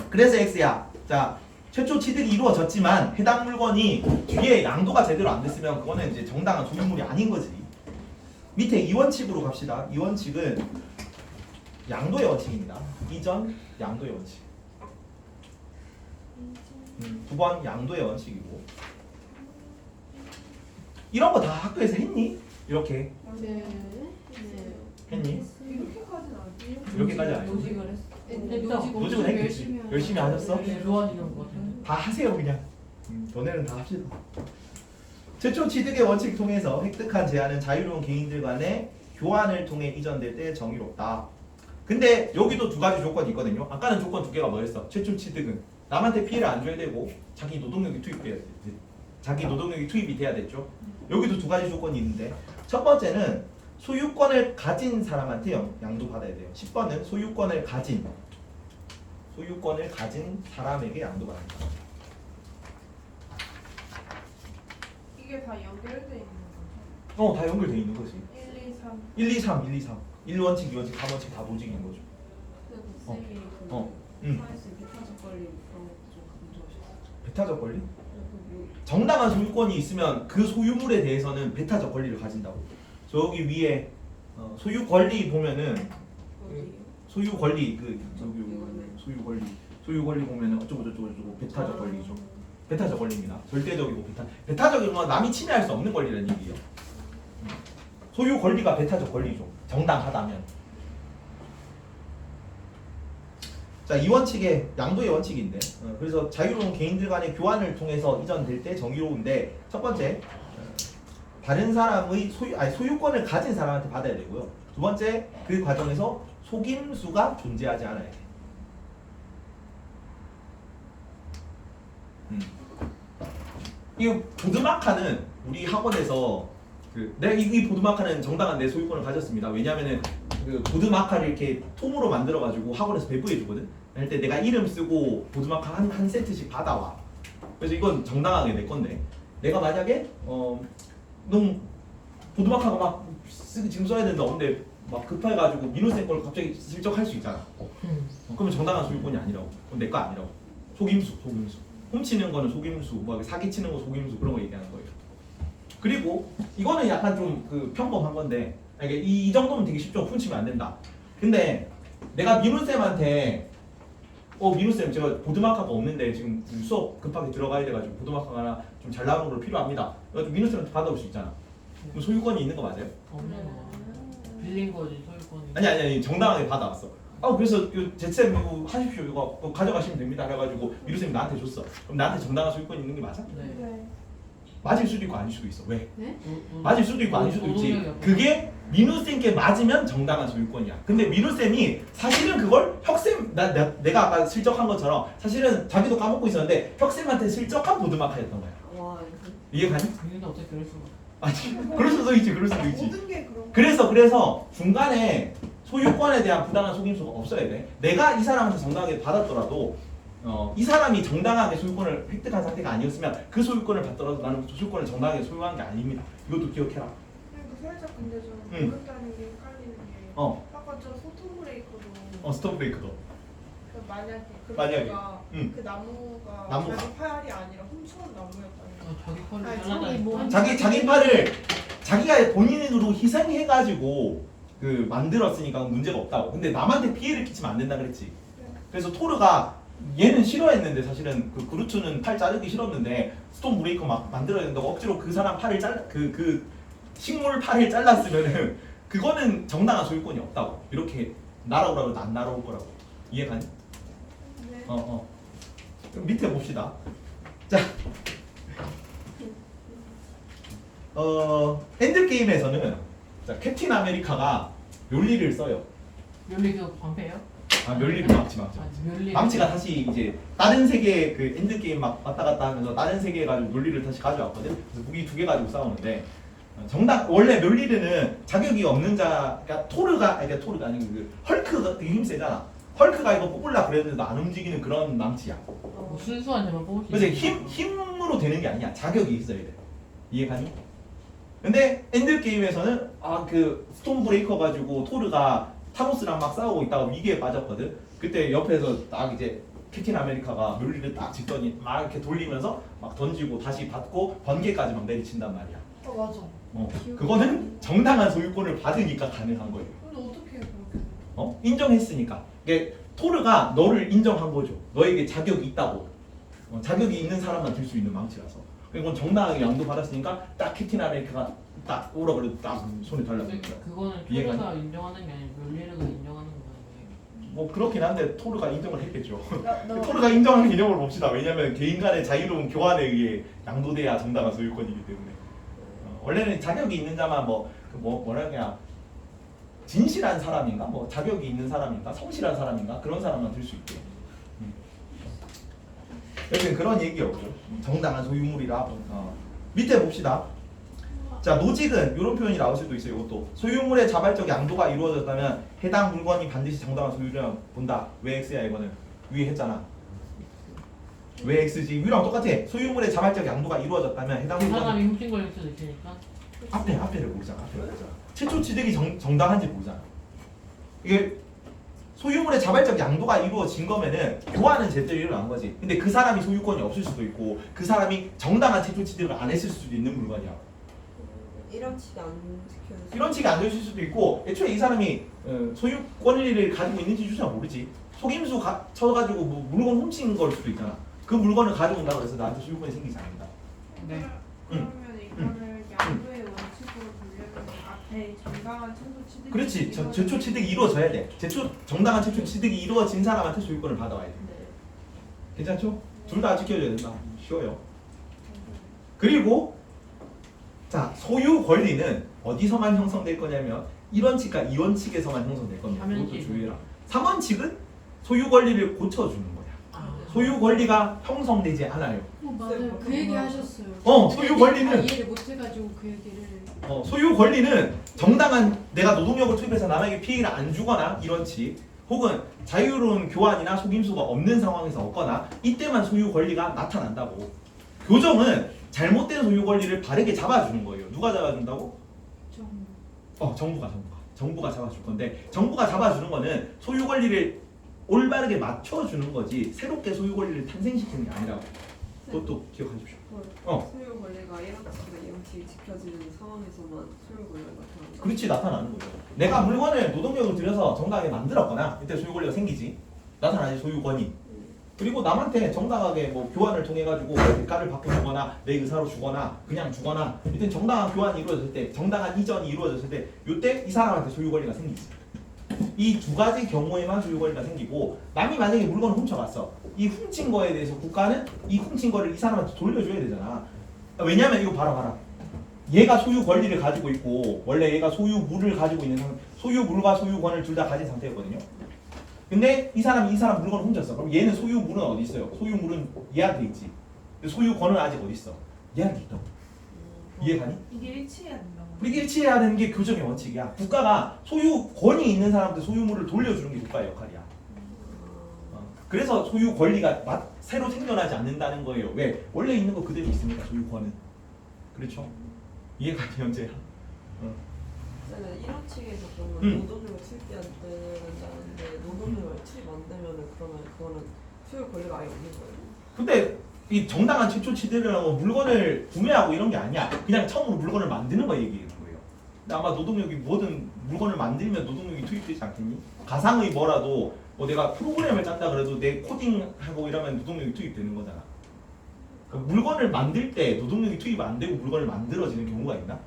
그래서 X야. 자, 최초 취득이 이루어졌지만 해당 물건이 뒤에 양도가 제대로 안 됐으면 그거는 이제 정당한 소유물이 아닌 거지. 밑에 이 원칙으로 갑시다. 이 원칙은 양도의 원칙입니다. 이전 양도의 원칙. 9번 양도의 원칙이고. 이런 거 다 학교에서 했니? 이렇게 네. 했니? 이렇게까지는 아니에요. 이렇게까지 안 했니? 노직을 했어. 근데 노직은 했겠지. 열심히 하셨어? 되게 좋아지는 것 같은데. 다 하세요 그냥. 너네는 다 합시다. 최초 취득의 원칙 통해서 획득한 제한은 자유로운 개인들 간의 교환을 통해 이전될 때 정의롭다. 근데 여기도 두 가지 조건이 있거든요. 아까는 조건 두 개가 뭐였어? 최초 취득은 남한테 피해를 안 줘야 되고 자기 노동력이 투입돼야 돼. 자기 노동력이 투입이 돼야 됐죠. 여기도 두 가지 조건이 있는데 첫 번째는 소유권을 가진 사람한테 양도받아야 돼요. 10번은 소유권을 가진 사람에게 양도받는다. 이게 다 연결돼 있는 거죠. 다 연결돼 있는 거지. 1, 2, 3. 1, 2, 3. 1원칙, 2원칙, 3원칙 다 노직인 거죠. 쌤이 그 응. 사회스 비타적 권리 그런 거좀 강조하셨어요. 배타적 권리? 정당한 소유권이 있으면 그 소유물에 대해서는 배타적 권리를 가진다고. 저기 위에 소유 권리 보면은 소유 권리 소유 권리 보면은 어쩌고 배타적 권리죠. 배타적 권리입니다. 절대적이고 배타적인 건 남이 침해할 수 없는 권리라는 얘기예요. 소유 권리가 배타적 권리죠. 정당하다면. 자, 이 원칙의 양도의 원칙인데, 그래서 자유로운 개인들 간의 교환을 통해서 이전될 때 정의로운데, 첫 번째, 다른 사람의 소유권을 가진 사람한테 받아야 되고요. 두 번째, 그 과정에서 속임수가 존재하지 않아야 돼. 이 보드마카는 우리 학원에서 내가 이 보드마카는 정당한 내 소유권을 가졌습니다. 왜냐하면은 그 보드마카를 이렇게 통으로 만들어가지고 학원에서 배부해 주거든. 할 때 내가 이름 쓰고 보드마카 한 세트씩 받아와. 그래서 이건 정당하게 내 건데 내가 만약에 너무 보드마카가 막 지금 써야 된다 근데 막 급해가지고 민호쌤 걸 갑자기 슬쩍 할 수 있잖아. 그러면 정당한 소유권이 아니라고. 그건 내 거 아니라고. 속임수. 훔치는 거는 속임수, 뭐 사기치는 거 속임수 그런 거 얘기하는 거예요. 그리고 이거는 약간 좀 그 평범한 건데 이 정도면 되게 쉽죠. 훔치면 안 된다. 근데 내가 민우쌤한테 민우쌤 제가 보드마카가 없는데 지금 수업 급하게 들어가야 돼가지고 보드마카가 하나 좀 잘 나오는 걸로 필요합니다. 그래서 민우쌤한테 받아올 수 있잖아. 그럼 소유권이 있는 거 맞아요? 없는 거. 빌린 거지 소유권이. 아니 정당하게 받아왔어. 그래서 제쌤 이거 하십시오. 이거 가져가시면 됩니다. 그래가지고 민우쌤이 나한테 줬어. 그럼 나한테 정당한 소유권이 있는 게 맞아? 네. 네. 맞을 수도 있고 아닐 수도 있어. 왜? 도- 맞을 수도 있고 아닐 수도 있지. 노동력이 없어. 그게 민우쌤께 맞으면 정당한 소유권이야. 근데 민우쌤이 사실은 그걸 혁쌤 내가 아까 슬쩍한 것처럼 사실은 자기도 까먹고 있었는데 혁쌤한테 슬쩍한 보드마카였던 거야. 와 이해가니? 근데 어떻게 그럴 수가? 아니 그럴 수도 있지. 모든 게 그런 거. 그래서 중간에 소유권에 대한 부당한 속임수가 없어야 돼. 내가 이 사람한테 정당하게 받았더라도 이 사람이 정당하게 소유권을 획득한 상태가 아니었으면 그 소유권을 받더라도 나는 소유권을 정당하게 소유한 게 아닙니다. 이것도 기억해라. 살짝 근데 좀 응. 모른다는 게 헷갈리는 게 아까 저 소통 브레이커도 스톱 브레이크도. 그 만약에 그 만약에. 나무가 응. 그 나무가 나무가. 자기 팔이 아니라 훔쳐온 나무였다는 거. 자기 컬을 아니, 잘라다. 자기 뭐- 자기 팔을 자기가 본인으로 희생해가지고 그 만들었으니까 문제가 없다고. 근데 남한테 피해를 끼치면 안 된다 그랬지. 그래서 토르가 얘는 싫어했는데 사실은 그 그루트는 팔 자르기 싫었는데 스톤 브레이커 막 만들어야 된다고 억지로 그 사람 팔을 그 식물 팔을 잘랐으면은 그거는 정당한 소유권이 없다고. 이렇게 날아오라고 해도 안 날아올 거라고. 이해가니? 네. 그럼 밑에 봅시다. 자, 엔드게임에서는 자, 캡틴 아메리카가 멸리를 써요. 멸리 그 방패예요? 멸리를 망치. 멸리. 망치가 다시 이제 다른 세계 그 엔드게임 막 왔다 갔다 하면서 다른 세계에 가지고 멸리를 다시 가져왔거든. 그래서 무기 2개 가지고 싸우는데 원래 멸리르는 자격이 없는 자, 그러니까 토르가 아니고 그 헐크가 되게 힘 세잖아. 헐크가 이거 뽑으려 그랬는데도 안 움직이는 그런 망치야. 뭐 순수한 자만 뽑을 수 그래서 있는 힘으로 되는 게 아니야. 자격이 있어야 돼. 이해가니? 근데 엔드 게임에서는 그 스톤 브레이커 가지고 토르가 타노스랑 막 싸우고 있다가 위기에 빠졌거든. 그때 옆에서 딱 이제 캡틴 아메리카가 멸리를 딱 짚더니 막 이렇게 돌리면서 막 던지고 다시 받고 번개까지 막 내리친단 말이야. 맞아. 그거는 정당한 소유권을 받으니까 가능한 거예요. 근데 어떻게 그렇게? 인정했으니까. 이게 토르가 너를 인정한 거죠. 너에게 자격이 있다고. 자격이 있는 사람만 들 수 있는 망치라서. 그리고 정당하게 양도 받았으니까 딱 캡틴아메리카가 딱 오라 그래도 딱 손에 달라붙는 거야. 그거는 이해가 토르가 인정하는 게 아니고 멸리르가 인정하는 거예요. 뭐 그렇긴 한데 토르가 인정을 했겠죠. 너 토르가 인정하는 개념으로 봅시다. 왜냐하면 개인 간의 자유로운 교환에 의해 양도돼야 정당한 소유권이기 때문에. 원래는 자격이 있는 자만 뭐라냐 진실한 사람인가 뭐 자격이 있는 사람인가 성실한 사람인가 그런 사람만 들 수 있대. 여기는 그런 얘기였고 정당한 소유물이라. 밑에 봅시다. 자 노직은 이런 표현이 나올 수도 있어요. 이것도 소유물의 자발적 양도가 이루어졌다면 해당 물건이 반드시 정당한 소유를 본다. 왜 X야 이거는 위에 했잖아. 왜 X지? 위랑 똑같아. 소유물의 자발적 양도가 이루어졌다면 해당 그 물건이 사람이 훔친 걸릴 수도 있으니까. 앞에를 모르잖아. 앞에를 모르잖아. 최초 취득이 정당한지 모르잖아. 이게 소유물의 자발적 양도가 이루어진 거면은 교환은 제대로 일어난 거지. 근데 그 사람이 소유권이 없을 수도 있고 그 사람이 정당한 최초 취득을 안 했을 수도 있는 물건이야. 이런 식이 안 지켜져. 이런 식이 안 됐을 수도 있고 애초에 이 사람이 소유 권리를 가지고 있는지 주소야 모르지. 속임수 쳐가지고 뭐 물건 훔친 걸 수도 있잖아. 그 물건을 가지고 온다고 해서 나한테 소유권이 생기지 않는다. 네. 그러면 이거를 양도의 원칙으로 돌려면 앞에 정당한 최소 취득. 그렇지. 제초 취득이 이루어져야 돼. 정당한 최초 취득이 이루어진 사람한테 소유권을 받아와야 돼. 네. 괜찮죠? 둘 다 지켜줘야 된다. 쉬워요. 그리고 자 소유 권리는 어디서만 형성될 거냐면 1원칙과 2원칙에서만 형성될 겁니다. 그것도 삼원칙은? 주의해라. 3원칙은 소유 권리를 고쳐주는 거야. 아, 소유 권리가 형성되지 않아요. 맞아요. 그 얘기 하셨어요. 소유 권리는 이해를 못 해가지고 그 얘기를. 소유 권리는 정당한 내가 노동력을 투입해서 남에게 피해를 안 주거나 1원칙 혹은 자유로운 교환이나 속임수가 없는 상황에서 얻거나 이때만 소유 권리가 나타난다고. 교정은 잘못된 소유 권리를 바르게 잡아주는 거예요. 누가 잡아준다고? 정부가 잡아줄 건데 정부가 잡아주는 거는 소유 권리를 올바르게 맞춰주는 거지 새롭게 소유 권리를 탄생시키는 게 아니라고. 그것도 기억하십시오. 소유 권리가 1원칙이나 2원칙이 지켜지는 상황에서만 소유 권리가 나타나는 거죠. 그렇지 나타나는 거죠. 내가 물건을 노동력을 들여서 정당하게 만들었거나 이때 소유 권리가 생기지. 나타나지 소유권이. 그리고 남한테 정당하게 뭐 교환을 통해 가지고 대가를 받고 주거나 내 의사로 주거나 그냥 주거나 이때 정당한 교환이 이루어졌을 때 정당한 이전이 이루어졌을 때 이때 이 사람한테 소유 권리가 생기지. 이 두 가지 경우에만 소유 권리가 생기고 남이 만약에 물건을 훔쳐갔어. 이 훔친 거에 대해서 국가는 이 훔친 거를 이 사람한테 돌려줘야 되잖아. 왜냐면 이거 봐라. 얘가 소유 권리를 가지고 있고 원래 얘가 소유물을 가지고 있는 상태, 소유물과 소유권을 둘 다 가진 상태였거든요. 근데 이 사람 물건을 훔쳤어. 그럼 얘는 소유물은 어디 있어요? 소유물은 얘한테 있지. 근데 소유권은 아직 어디 있어? 얘한테 있다고. 이해가니? 이게 일치해야 된다고. 이게 일치해야 되는 게 교정의 원칙이야. 국가가 소유권이 있는 사람한테 소유물을 돌려주는 게 국가의 역할이야. 그래서 소유 권리가 새로 생겨나지 않는다는 거예요. 왜? 원래 있는 거 그대로 있으니까 소유권은. 그렇죠? 이해가니 현재야? 네, 1원칙에서 그러면 노동력을 투입해야 된다는데 노동력을 투입 안 되면은 그러면 그거는 소유 권리가 아예 없는 거예요? 근데 이 정당한 최초 취득이라고 물건을 구매하고 이런 게 아니야. 그냥 처음으로 물건을 만드는 거 얘기하는 거예요. 근데 아마 노동력이 뭐든 물건을 만들면 노동력이 투입되지 않겠니? 가상의 뭐라도 뭐 내가 프로그램을 짠다 그래도 내 코딩하고 이러면 노동력이 투입되는 거잖아. 그러니까 물건을 만들 때 노동력이 투입 안 되고 물건을 만들어지는 경우가 있나?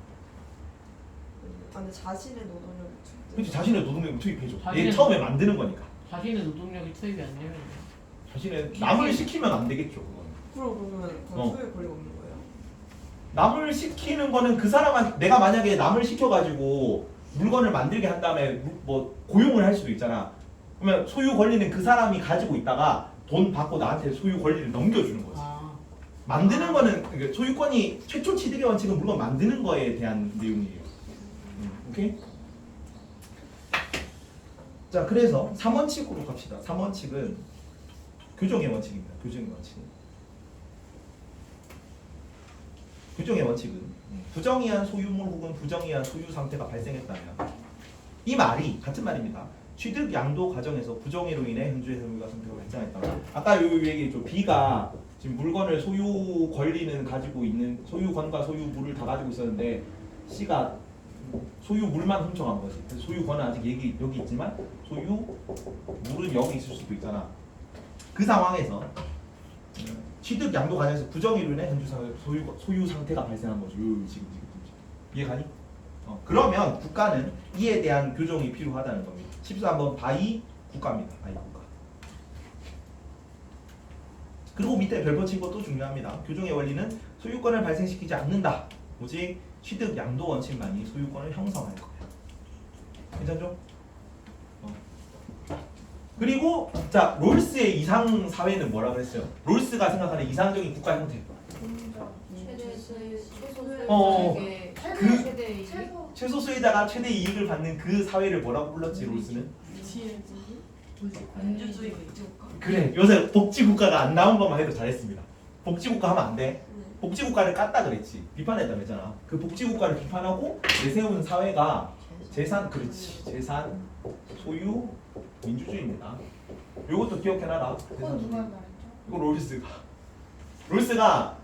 근데 자신의 노동력을 투입. 그렇지 자신의 노동력을 투입해줘. 얘 자신의 처음에 만드는 거니까. 자신의 노동력이 투입이 안 되면 자신의 남을 시키면 안 되겠죠. 그건. 그러면 그건 소유 권리가 없는 거예요? 남을 시키는 거는 그 사람한테 내가 만약에 남을 시켜가지고 물건을 만들게 한 다음에 뭐 고용을 할 수도 있잖아. 그러면 소유 권리는 그 사람이 가지고 있다가 돈 받고 나한테 소유 권리를 넘겨주는 거지. 만드는 거는 그러니까 소유권이 최초 취득의 원칙은 물건 만드는 거에 대한 내용이에요. 오케이? 자 그래서 3원칙으로 갑시다. 3원칙은 교정의 원칙입니다. 교정의 원칙. 교정의 원칙은 부정의한 소유물 혹은 부정의한 소유 상태가 발생했다면 이 말이 같은 말입니다. 취득 양도 과정에서 부정의로 인해 현주의 소유가 상태가 발생했다. 아까 요 얘기했죠. B가 지금 물건을 소유 권리는 가지고 있는 소유권과 소유물을 다 가지고 있었는데 C가 소유물만 훔쳐간 거지. 그래서 소유권은 아직 여기 있지만 소유물은 여기 있을 수도 있잖아. 그 상황에서 취득 양도 과정에서 부정이로 인해 현주 소유 상태가 발생한 거죠. 지금. 이해가니? 그러면 국가는 이에 대한 교정이 필요하다는 겁니다. 14번 바이 국가입니다. 바이 국가. 그리고 밑에 별표 친 것도 중요합니다. 교정의 원리는 소유권을 발생시키지 않는다. 오직 취득 양도 원칙만이 소유권을 형성할 거야. 괜찮죠? 그리고 자 롤스의 이상 사회는 뭐라고 했어요? 롤스가 생각하는 이상적인 국가 형태. 최소 수혜자가 최대 이익을 받는 그 사회를 뭐라고 불렀지 롤스는? 민주주의 국가. 그래 요새 복지국가가 안 나온 것만 해도 잘했습니다. 복지국가 하면 안 돼. 복지국가를 깠다 그랬지. 비판했다 그랬잖아. 그 복지국가를 비판하고 내세운 사회가 재산 재산 소유 민주주의입니다. 요것도 기억해놔라. 그건 누가 말했죠? 이거 롤스가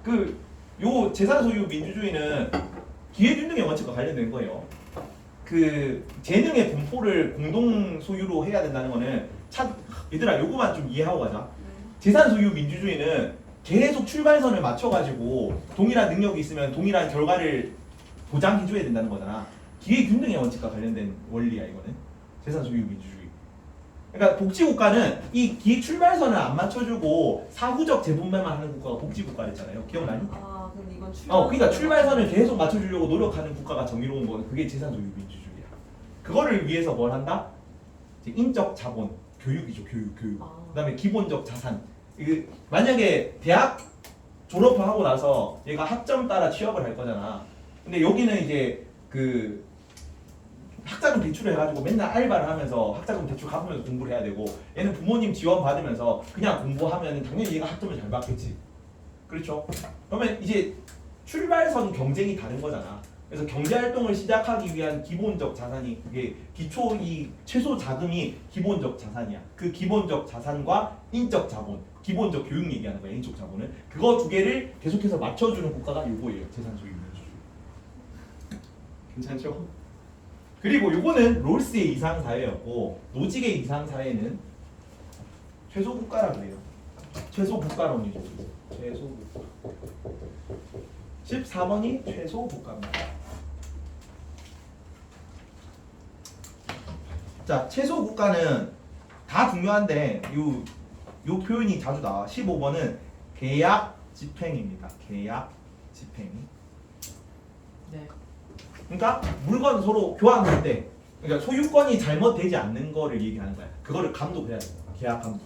요 재산 소유 민주주의는 기회균등의 원칙과 관련된 거예요. 그 재능의 분포를 공동 소유로 해야 된다는 거는 얘들아 요거만 좀 이해하고 가자. 재산 소유 민주주의는 계속 출발선을 맞춰가지고 동일한 능력이 있으면 동일한 결과를 보장해줘야 된다는 거잖아. 기회균등의 원칙과 관련된 원리야 이거는. 재산 소유 민주주의. 그러니까 복지국가는 이 기회 출발선을 안 맞춰주고 사후적 재분배만 하는 국가가 복지국가랬잖아요. 기억나니? 아 그럼 이건 그러니까 출발선을 계속 맞춰주려고 노력하는 국가가 정의로운 거는 그게 재산 소유 민주주의야. 그거를 위해서 뭘 한다? 이제 인적 자본, 교육이죠. 교육. 그다음에 기본적 자산. 만약에 대학 졸업하고 나서 얘가 학점 따라 취업을 할 거잖아. 근데 여기는 이제 그 학자금 대출을 해가지고 맨날 알바를 하면서 학자금 대출 갚으면서 공부를 해야 되고 얘는 부모님 지원 받으면서 그냥 공부하면 당연히 얘가 학점을 잘 받겠지. 그렇죠? 그러면 이제 출발선 경쟁이 다른 거잖아. 그래서 경제활동을 시작하기 위한 기본적 자산이 그게 기초 이 최소 자금이 기본적 자산이야. 그 기본적 자산과 인적 자본, 기본적 교육 얘기하는 거야. 인적 자본은 그거 두 개를 계속해서 맞춰주는 국가가 요거예요. 재산 소유 민주주의. 괜찮죠? 그리고 요거는 롤스의 이상 사회였고 노직의 이상 사회는 최소 국가라고 해요. 최소 국가론이죠. 최소 국가. 14번이 최소 국가입니다. 자, 최소 국가는 다 중요한데 요 표현이 자주 나와. 15번은 계약 집행입니다. 계약 집행. 네. 그러니까 물건 서로 교환할 때 그러니까 소유권이 잘못되지 않는 거를 얘기하는 거야. 그거를 감독해야 돼요. 계약 감독.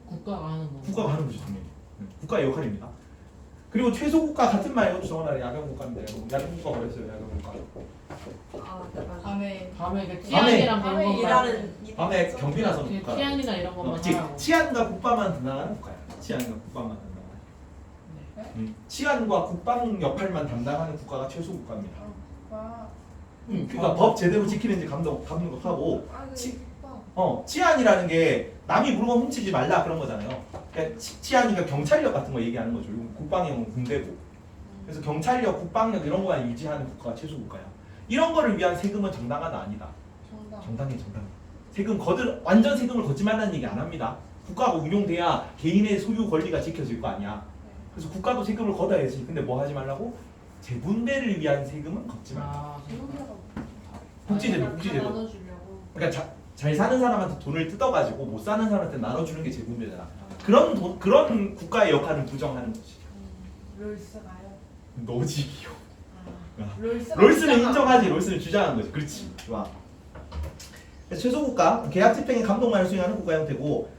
국가가 하는 거. 국가가 하는 거죠, 당연히. 국가의 역할입니다. 그리고 최소 국가 같은 말 이것도 정원하래. 야경 국가인데 야경 국가 뭐랬어요? 야경 국가. 약간 밤에 그 밤에 치안이랑 그런 것만. 일하는 밤에 경비 나서 그 국가. 치안이나 이런 것만 하라고. 치안과 국방만 담당하는 국가야. 치안과 국방만 담당하는. 치안과 국방 역할만 담당하는 국가가 최소 국가입니다. 그러니까 법 제대로 지키는지 감독하고 치안이라는 게 남이 물건 훔치지 말라 그런 거잖아요. 그러니까 치안이니까 경찰력 같은 거 얘기하는 거죠. 국방형은 군대고. 그래서 경찰력, 국방력 이런 거만 유지하는 국가가 최소 국가야. 이런 거를 위한 세금은 정당하다 아니다. 정당해. 세금 완전 세금을 걷지 말라는 얘기 안 합니다. 국가가 운용돼야 개인의 소유 권리가 지켜질 거 아니야. 그래서 국가도 세금을 걷어야지. 근데 뭐 하지 말라고? 재분배를 위한 세금은 걷지 말라. 복지제도. 그러니까 잘 사는 사람한테 돈을 뜯어가지고 못 사는 사람한테 나눠주는 게 재분배잖아. 그런 국가의 역할은 부정하는 거지. 롤스가요? 노직이요. 롤스가 롤스는 있잖아. 인정하지. 롤스는 주장하는 거지. 그렇지. 좋아. 그래서 최소 국가, 계약 집행의 감독만을 수행하는 국가 형태고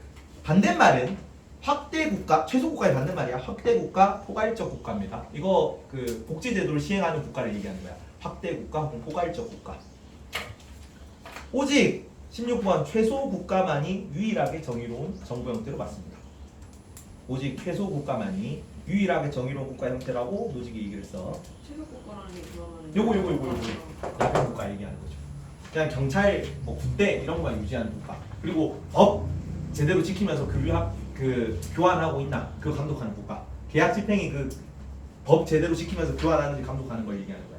반대말은 확대 국가, 최소 국가의 반대말이야. 확대 국가, 포괄적 국가입니다. 이거 그 복지제도를 시행하는 국가를 얘기하는 거야. 확대 국가 혹은 포괄적 국가. 오직 16번 최소 국가만이 유일하게 정의로운 정부 형태로 맞습니다. 오직 최소 국가만이 유일하게 정의로운 국가 형태라고 노직이 얘기를 써. 최소 국가라는 게 그러면 요거 야경 국가 얘기하는 거죠. 그냥 경찰, 뭐 군대 이런 것만 유지하는 국가. 그리고 법 제대로 지키면서 교환하고 있나 그거 감독하는 국가. 계약 집행이 그 법 제대로 지키면서 교환하는지 감독하는 걸 얘기하는 거야.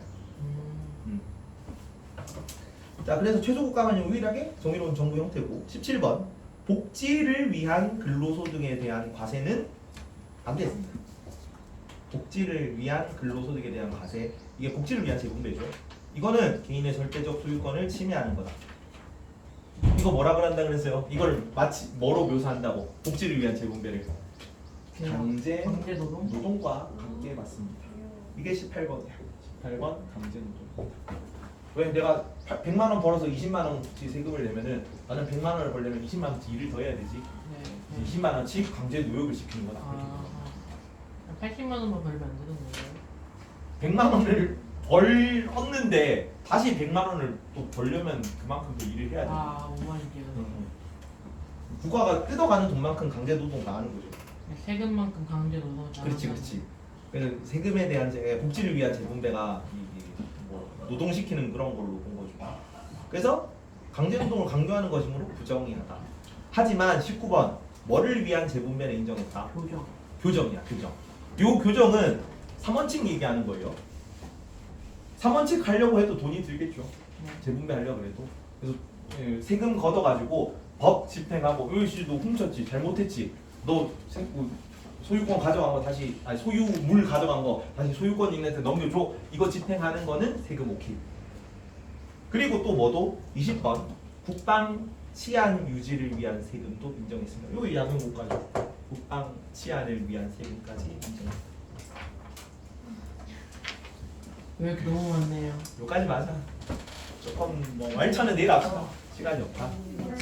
자, 그래서 최소 국가만이 유일하게 정의로운 정부 형태고 17번 복지를 위한 근로소득에 대한 과세는 안 됐습니다. 복지를 위한 근로소득에 대한 과세, 이게 복지를 위한 재분배죠. 이거는 개인의 절대적 소유권을 침해하는 거다. 이거 뭐라 그런다 그랬어요? 이걸 마치 뭐로 묘사한다고? 복지를 위한 재분배를 강제 강제 노동? 노동과 관계 맞습니다. 이게 18번이야. 18번 강제 노동. 왜 내가 100만 원 벌어서 20만 원치 세금을 내면은 나는 100만 원을 벌려면 20만 원치 일을 더 해야 되지. 네. 20만 원치 강제 노역을 시키는 거다. 아, 80만 원만 벌면 안 되는 거예요? 100만 원을 얻는데 다시 100만 원을 또 벌려면 그만큼 더 일을 해야 돼. 아, 오만이게요. 국가가 뜯어가는 돈만큼 강제 노동 나가는 거죠. 세금만큼 강제 노동. 그렇지, 그렇지. 그래서 세금에 대한 복지를 위한 재분배가 뭐 노동시키는 그런 걸로 본 거죠. 그래서 강제 노동을 강조하는 것이므로 부정의하다. 하지만 19번 뭐를 위한 재분배를 인정했다? 교정. 교정이야, 교정. 요 교정은 3원칙 얘기하는 거예요. 3원칙 하려고 해도 돈이 들겠죠. 네. 재분배 하려고 해도. 그래서 세금 걷어가지고 법 집행하고 요시 너 훔쳤지, 잘못했지. 너 소유권 가져간 거 다시, 아니 소유물 가져간 거 다시 소유권 있는 데 넘겨줘. 이거 집행하는 거는 세금 오케이. 그리고 또 뭐도 20번 국방 치안 유지를 위한 세금도 인정했습니다. 요 약용고까지 국방 치안을 위한 세금까지 인정했습니다. 왜 이렇게 너무 많네요? 요까지 맞아. 조금 뭐 말차는 내일 합시다. 시간이 없다. 별로